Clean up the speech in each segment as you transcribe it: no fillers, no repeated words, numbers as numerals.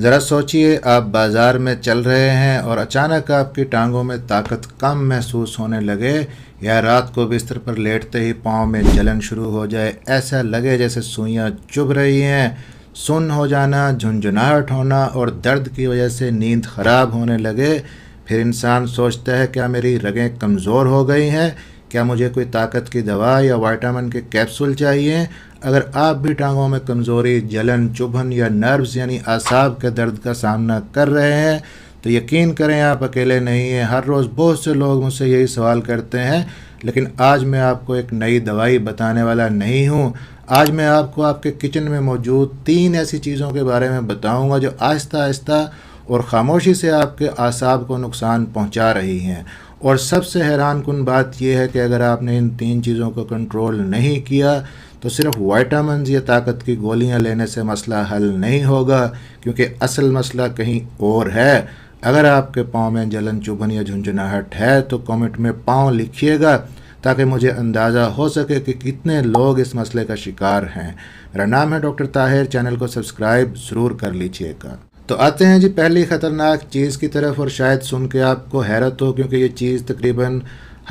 ذرا سوچئے، آپ بازار میں چل رہے ہیں اور اچانک آپ کی ٹانگوں میں طاقت کم محسوس ہونے لگے، یا رات کو بستر پر لیٹتے ہی پاؤں میں جلن شروع ہو جائے، ایسا لگے جیسے سوئیاں چبھ رہی ہیں، سن ہو جانا، جھنجھناہٹ ہونا اور درد کی وجہ سے نیند خراب ہونے لگے۔ پھر انسان سوچتا ہے کیا میری رگیں کمزور ہو گئی ہیں، کیا مجھے کوئی طاقت کی دوا یا وائٹامن کے کیپسول چاہیے۔ اگر آپ بھی ٹانگوں میں کمزوری، جلن، چبھن یا نروز یعنی اعصاب کے درد کا سامنا کر رہے ہیں تو یقین کریں آپ اکیلے نہیں ہیں۔ ہر روز بہت سے لوگ مجھ سے یہی سوال کرتے ہیں، لیکن آج میں آپ کو ایک نئی دوائی بتانے والا نہیں ہوں۔ آج میں آپ کو آپ کے کچن میں موجود 3 ایسی چیزوں کے بارے میں بتاؤں گا جو آہستہ آہستہ اور خاموشی سے آپ کے اعصاب کو نقصان پہنچا رہی ہیں۔ اور سب سے حیران کن بات یہ ہے کہ اگر آپ نے ان 3 چیزوں کو کنٹرول نہیں کیا تو صرف وائٹامنز یا طاقت کی گولیاں لینے سے مسئلہ حل نہیں ہوگا، کیونکہ اصل مسئلہ کہیں اور ہے۔ اگر آپ کے پاؤں میں جلن، چبھن یا جھنجھناہٹ ہے تو کامنٹ میں پاؤں لکھیے گا تاکہ مجھے اندازہ ہو سکے کہ کتنے لوگ اس مسئلے کا شکار ہیں۔ میرا نام ہے ڈاکٹر طاہر، چینل کو سبسکرائب ضرور کر لیجیے گا۔ تو آتے ہیں جی پہلی خطرناک چیز کی طرف، اور شاید سن کے آپ کو حیرت ہو کیونکہ یہ چیز تقریباً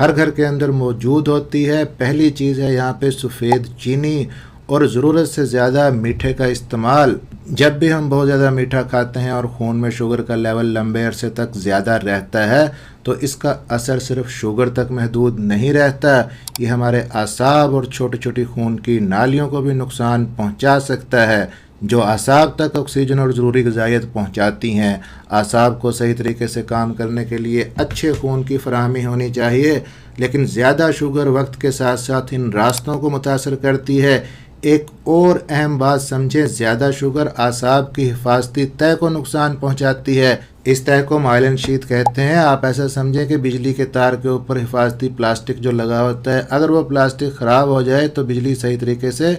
ہر گھر کے اندر موجود ہوتی ہے۔ پہلی چیز ہے یہاں پہ سفید چینی اور ضرورت سے زیادہ میٹھے کا استعمال۔ جب بھی ہم بہت زیادہ میٹھا کھاتے ہیں اور خون میں شوگر کا لیول لمبے عرصے تک زیادہ رہتا ہے تو اس کا اثر صرف شوگر تک محدود نہیں رہتا، یہ ہمارے اعصاب اور چھوٹی چھوٹی خون کی نالیوں کو بھی نقصان پہنچا سکتا ہے، جو اعصاب تک آکسیجن اور ضروری غذائیت پہنچاتی ہیں۔ اعصاب کو صحیح طریقے سے کام کرنے کے لیے اچھے خون کی فراہمی ہونی چاہیے، لیکن زیادہ شوگر وقت کے ساتھ ساتھ ان راستوں کو متاثر کرتی ہے۔ ایک اور اہم بات سمجھیں، زیادہ شوگر اعصاب کی حفاظتی تہہ کو نقصان پہنچاتی ہے۔ اس تہہ کو مائلن شیت کہتے ہیں۔ آپ ایسا سمجھیں کہ بجلی کے تار کے اوپر حفاظتی پلاسٹک جو لگا ہوتا ہے، اگر وہ پلاسٹک خراب ہو جائے تو بجلی صحیح طریقے سے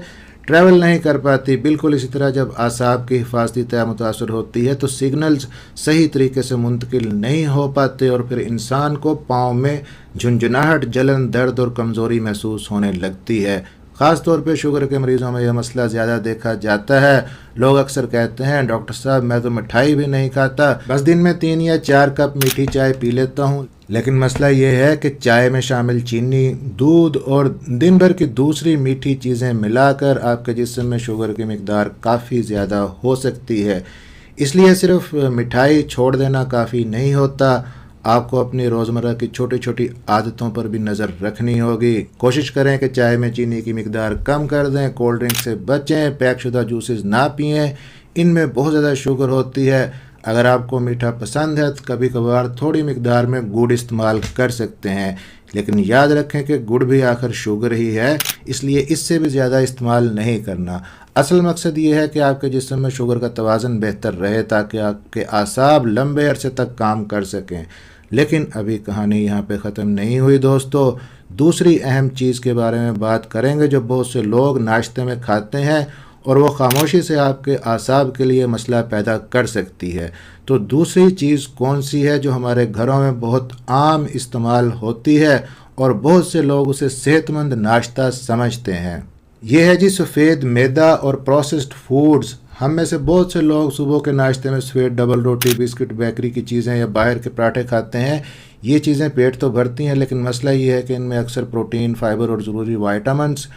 ٹریول نہیں کر پاتی۔ بالکل اسی طرح جب اعصاب کی حفاظتی تہہ متاثر ہوتی ہے تو سگنلز صحیح طریقے سے منتقل نہیں ہو پاتے اور پھر انسان کو پاؤں میں جھنجھناہٹ، جلن، درد اور کمزوری محسوس ہونے لگتی ہے۔ خاص طور پہ شوگر کے مریضوں میں یہ مسئلہ زیادہ دیکھا جاتا ہے۔ لوگ اکثر کہتے ہیں ڈاکٹر صاحب میں تو مٹھائی بھی نہیں کھاتا، بس دن میں 3 یا 4 کپ میٹھی چائے پی لیتا ہوں۔ لیکن مسئلہ یہ ہے کہ چائے میں شامل چینی، دودھ اور دن بھر کی دوسری میٹھی چیزیں ملا کر آپ کے جسم میں شوگر کی مقدار کافی زیادہ ہو سکتی ہے۔ اس لیے صرف مٹھائی چھوڑ دینا کافی نہیں ہوتا، آپ کو اپنی روزمرہ کی چھوٹی چھوٹی عادتوں پر بھی نظر رکھنی ہوگی۔ کوشش کریں کہ چائے میں چینی کی مقدار کم کر دیں، کولڈ ڈرنک سے بچیں، پیک شدہ جوسز نہ پئیں، ان میں بہت زیادہ شوگر ہوتی ہے۔ اگر آپ کو میٹھا پسند ہے تو کبھی کبھار تھوڑی مقدار میں گڑ استعمال کر سکتے ہیں، لیکن یاد رکھیں کہ گڑ بھی آخر شوگر ہی ہے، اس لیے اس سے بھی زیادہ استعمال نہیں کرنا۔ اصل مقصد یہ ہے کہ آپ کے جسم میں شوگر کا توازن بہتر رہے تاکہ آپ کے اعصاب لمبے عرصے تک کام کر سکیں۔ لیکن ابھی کہانی یہاں پہ ختم نہیں ہوئی دوستو، دوسری اہم چیز کے بارے میں بات کریں گے جو بہت سے لوگ ناشتے میں کھاتے ہیں اور وہ خاموشی سے آپ کے اعصاب کے لیے مسئلہ پیدا کر سکتی ہے۔ تو دوسری چیز کون سی ہے جو ہمارے گھروں میں بہت عام استعمال ہوتی ہے اور بہت سے لوگ اسے صحت مند ناشتہ سمجھتے ہیں؟ یہ ہے جی سفید میدا اور پروسیسڈ فوڈز۔ ہم میں سے بہت سے لوگ صبح کے ناشتے میں سفید ڈبل روٹی، بسکٹ، بیکری کی چیزیں یا باہر کے پراٹھے کھاتے ہیں۔ یہ چیزیں پیٹ تو بھرتی ہیں لیکن مسئلہ یہ ہے کہ ان میں اکثر پروٹین، فائبر اور ضروری وائٹامنز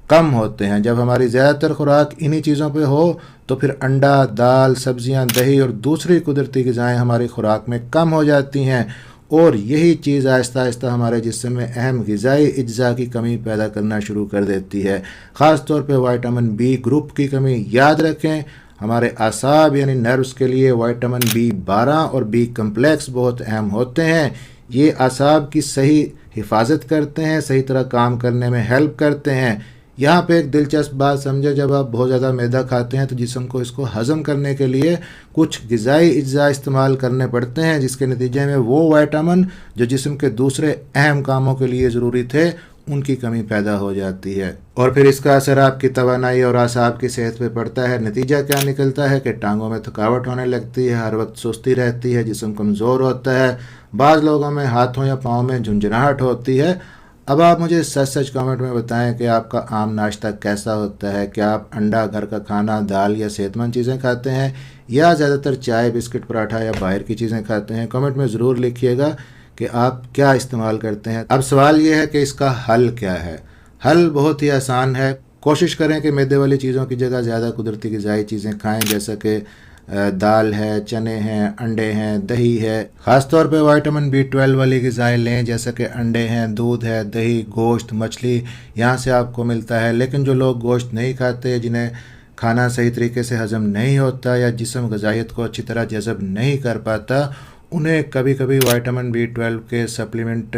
کم ہوتے ہیں۔ جب ہماری زیادہ تر خوراک انہی چیزوں پہ ہو تو پھر انڈا، دال، سبزیاں، دہی اور دوسری قدرتی غذائیں ہماری خوراک میں کم ہو جاتی ہیں، اور یہی چیز آہستہ آہستہ ہمارے جسم میں اہم غذائی اجزاء کی کمی پیدا کرنا شروع کر دیتی ہے، خاص طور پہ وائٹامن بی گروپ کی کمی۔ یاد رکھیں ہمارے اعصاب یعنی نروز کے لیے وائٹامن B12 اور B کمپلیکس بہت اہم ہوتے ہیں۔ یہ اعصاب کی صحیح حفاظت کرتے ہیں، صحیح طرح کام کرنے میں ہیلپ کرتے ہیں۔ یہاں پہ ایک دلچسپ بات سمجھے، جب آپ بہت زیادہ میدا کھاتے ہیں تو جسم کو اس کو ہضم کرنے کے لیے کچھ غذائی اجزاء استعمال کرنے پڑتے ہیں، جس کے نتیجے میں وہ وائٹامن جو جسم کے دوسرے اہم کاموں کے لیے ضروری تھے ان کی کمی پیدا ہو جاتی ہے، اور پھر اس کا اثر آپ کی توانائی اور اعصاب کی صحت پہ پڑتا ہے۔ نتیجہ کیا نکلتا ہے کہ ٹانگوں میں تھکاوٹ ہونے لگتی ہے، ہر وقت سستی رہتی ہے، جسم کمزور ہوتا ہے، بعض لوگوں میں ہاتھوں یا پاؤں میں جھنجھناہٹ ہوتی ہے۔ اب آپ مجھے سچ سچ کامنٹ میں بتائیں کہ آپ کا عام ناشتہ کیسا ہوتا ہے؟ کیا آپ انڈا، گھر کا کھانا، دال یا صحت مند چیزیں کھاتے ہیں، یا زیادہ تر چائے بسکٹ پراٹھا یا باہر کی چیزیں کھاتے ہیں؟ کمنٹ میں ضرور لکھیے گا کہ آپ کیا استعمال کرتے ہیں۔ اب سوال یہ ہے کہ اس کا حل کیا ہے؟ حل بہت ہی آسان ہے۔ کوشش کریں کہ میدے والی چیزوں کی جگہ زیادہ قدرتی غذائی چیزیں کھائیں، جیسا کہ دال ہے، چنے ہیں، انڈے ہیں، دہی ہے۔ خاص طور پہ وائٹامن B12 والی غذائیں لیں، جیسا کہ انڈے ہیں، دودھ ہے، دہی، گوشت، مچھلی، یہاں سے آپ کو ملتا ہے۔ لیکن جو لوگ گوشت نہیں کھاتے، جنہیں کھانا صحیح طریقے سے ہضم نہیں ہوتا یا جسم غذائیت کو اچھی طرح جذب نہیں کر پاتا، انہیں کبھی کبھی وائٹامن B12 کے سپلیمنٹ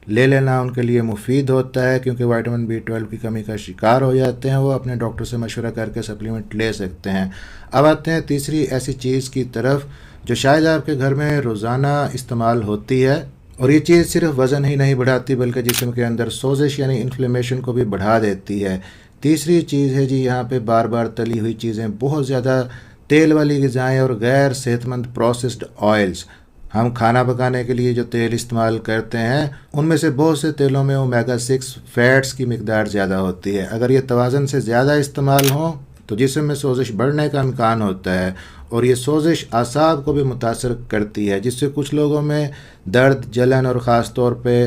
لے لینا ان کے لیے مفید ہوتا ہے، کیونکہ وائٹامن B12 کی کمی کا شکار ہو جاتے ہیں۔ وہ اپنے ڈاکٹر سے مشورہ کر کے سپلیمنٹ لے سکتے ہیں۔ اب آتے ہیں تیسری ایسی چیز کی طرف جو شاید آپ کے گھر میں روزانہ استعمال ہوتی ہے، اور یہ چیز صرف وزن ہی نہیں بڑھاتی بلکہ جسم کے اندر سوزش یعنی انفلیمیشن کو بھی بڑھا دیتی ہے۔ تیسری چیز ہے جی یہاں پہ بار بار تلی ہوئی چیزیں، بہت زیادہ تیل والی غذائیں اور غیر صحت مند پروسیسڈ آئلز۔ ہم کھانا پکانے کے لیے جو تیل استعمال کرتے ہیں ان میں سے بہت سے تیلوں میں اومیگا 6 فیٹس کی مقدار زیادہ ہوتی ہے۔ اگر یہ توازن سے زیادہ استعمال ہوں تو جسم میں سوزش بڑھنے کا امکان ہوتا ہے، اور یہ سوزش اعصاب کو بھی متاثر کرتی ہے، جس سے کچھ لوگوں میں درد، جلن اور خاص طور پہ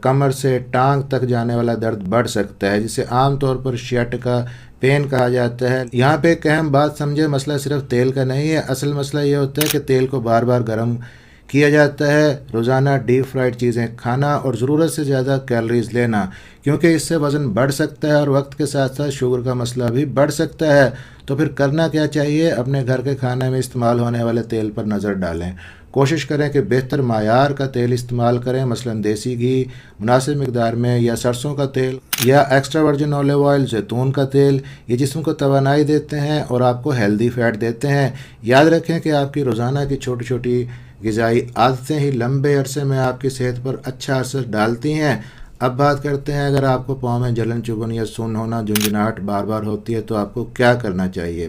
کمر سے ٹانگ تک جانے والا درد بڑھ سکتا ہے، جسے عام طور پر شیاٹکا پین کہا جاتا ہے۔ یہاں پہ ایک اہم بات سمجھے، مسئلہ صرف تیل کا نہیں ہے۔ اصل مسئلہ یہ ہوتا ہے کہ تیل کو بار بار گرم کیا جاتا ہے، روزانہ ڈیپ فرائیڈ چیزیں کھانا اور ضرورت سے زیادہ کیلریز لینا، کیونکہ اس سے وزن بڑھ سکتا ہے اور وقت کے ساتھ ساتھ شوگر کا مسئلہ بھی بڑھ سکتا ہے۔ تو پھر کرنا کیا چاہیے؟ اپنے گھر کے کھانے میں استعمال ہونے والے تیل پر نظر ڈالیں۔ کوشش کریں کہ بہتر معیار کا تیل استعمال کریں، مثلا دیسی گھی مناسب مقدار میں، یا سرسوں کا تیل، یا ایکسٹرا ورجن اولیو آئل، زیتون کا تیل۔ یہ جسم کو توانائی دیتے ہیں اور آپ کو ہیلدی فیٹ دیتے ہیں۔ یاد رکھیں کہ آپ کی روزانہ کی چھوٹی چھوٹی غذائی عادتیں ہی لمبے عرصے میں آپ کی صحت پر اچھا اثر ڈالتی ہیں۔ اب بات کرتے ہیں، اگر آپ کو پاؤں میں جلن، چبھن یا سن ہونا، جھنجھناہٹ بار بار ہوتی ہے تو آپ کو کیا کرنا چاہیے؟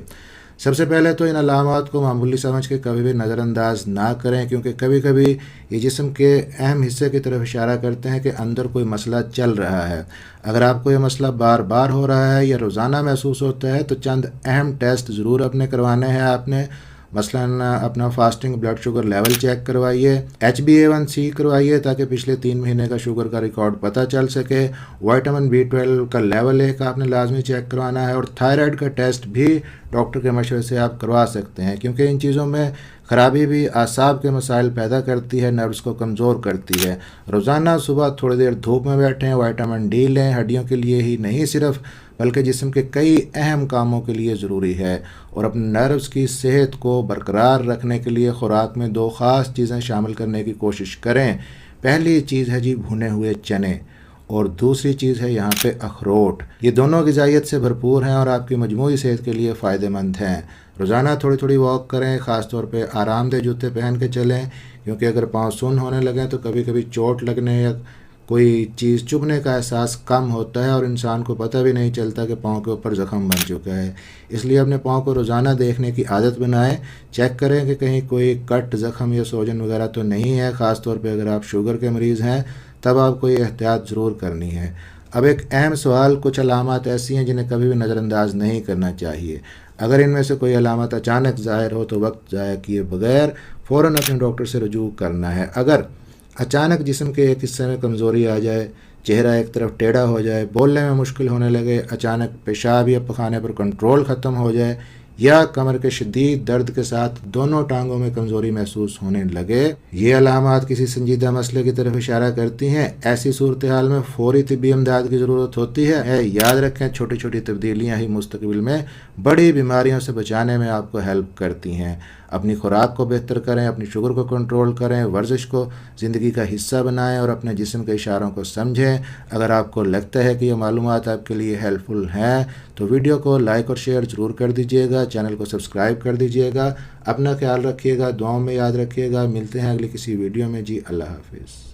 سب سے پہلے تو ان علامات کو معمولی سمجھ کے کبھی بھی نظر انداز نہ کریں، کیونکہ کبھی کبھی یہ جسم کے اہم حصے کی طرف اشارہ کرتے ہیں کہ اندر کوئی مسئلہ چل رہا ہے۔ اگر آپ کو یہ مسئلہ بار بار ہو رہا ہے یا روزانہ محسوس ہوتا ہے تو چند اہم ٹیسٹ ضرور اپنے کروانے ہیں آپ نے۔ مثلا اپنا fasting blood sugar level check کروائیے، HbA1c کروائیے تاکہ پچھلے 3 مہینے کا شوگر کا ریکارڈ پتہ چل سکے۔ وائٹامن B12 کا لیول ایک آپ نے لازمی چیک کروانا ہے، اور تھائرائیڈ کا ٹیسٹ بھی ڈاکٹر کے مشورے سے آپ کروا سکتے ہیں، کیونکہ ان چیزوں میں خرابی بھی اعصاب کے مسائل پیدا کرتی ہے، نروز کو کمزور کرتی ہے۔ روزانہ صبح تھوڑی دیر دھوپ میں بیٹھیں، وائٹامن D لیں، ہڈیوں کے لیے ہی نہیں صرف بلکہ جسم کے کئی اہم کاموں کے لیے ضروری ہے۔ اور اپنے نروز کی صحت کو برقرار رکھنے کے لیے خوراک میں 2 خاص چیزیں شامل کرنے کی کوشش کریں۔ پہلی چیز ہے جی بھنے ہوئے چنے، اور دوسری چیز ہے یہاں پہ اخروٹ۔ یہ دونوں غذائیت سے بھرپور ہیں اور آپ کی مجموعی صحت کے لیے فائدہ مند ہیں۔ روزانہ تھوڑی تھوڑی واک کریں، خاص طور پہ آرام دہ جوتے پہن کے چلیں، کیونکہ اگر پاؤں سن ہونے لگیں تو کبھی کبھی چوٹ لگنے یا کوئی چیز چبھنے کا احساس کم ہوتا ہے، اور انسان کو پتہ بھی نہیں چلتا کہ پاؤں کے اوپر زخم بن چکا ہے۔ اس لیے اپنے پاؤں کو روزانہ دیکھنے کی عادت بنائیں، چیک کریں کہ کہیں کوئی کٹ، زخم یا سوجن وغیرہ تو نہیں ہے۔ خاص طور پہ اگر آپ شوگر کے مریض ہیں تب آپ کو یہ احتیاط ضرور کرنی ہے۔ اب ایک اہم سوال، کچھ علامات ایسی ہیں جنہیں کبھی بھی نظر انداز نہیں کرنا چاہیے۔ اگر ان میں سے کوئی علامت اچانک ظاہر ہو تو وقت ضائع کیے بغیر فوراً اپنے ڈاکٹر سے رجوع کرنا ہے۔ اگر اچانک جسم کے ایک حصے میں کمزوری آ جائے، چہرہ ایک طرف ٹیڑھا ہو جائے، بولنے میں مشکل ہونے لگے، اچانک پیشاب یا پخانے پر کنٹرول ختم ہو جائے، یا کمر کے شدید درد کے ساتھ دونوں ٹانگوں میں کمزوری محسوس ہونے لگے، یہ علامات کسی سنجیدہ مسئلے کی طرف اشارہ کرتی ہیں۔ ایسی صورتحال میں فوری طبی امداد کی ضرورت ہوتی ہے۔ یاد رکھیں، چھوٹی چھوٹی تبدیلیاں ہی مستقبل میں بڑی بیماریوں سے بچانے میں آپ کو ہیلپ کرتی ہیں۔ اپنی خوراک کو بہتر کریں، اپنی شوگر کو کنٹرول کریں، ورزش کو زندگی کا حصہ بنائیں اور اپنے جسم کے اشاروں کو سمجھیں۔ اگر آپ کو لگتا ہے کہ یہ معلومات آپ کے لیے ہیلپ فل ہیں تو ویڈیو کو لائک اور شیئر ضرور کر دیجیے گا، چینل کو سبسکرائب کر دیجیے گا۔ اپنا خیال رکھیے گا، دعاؤں میں یاد رکھیے گا۔ ملتے ہیں اگلی کسی ویڈیو میں جی۔ اللہ حافظ۔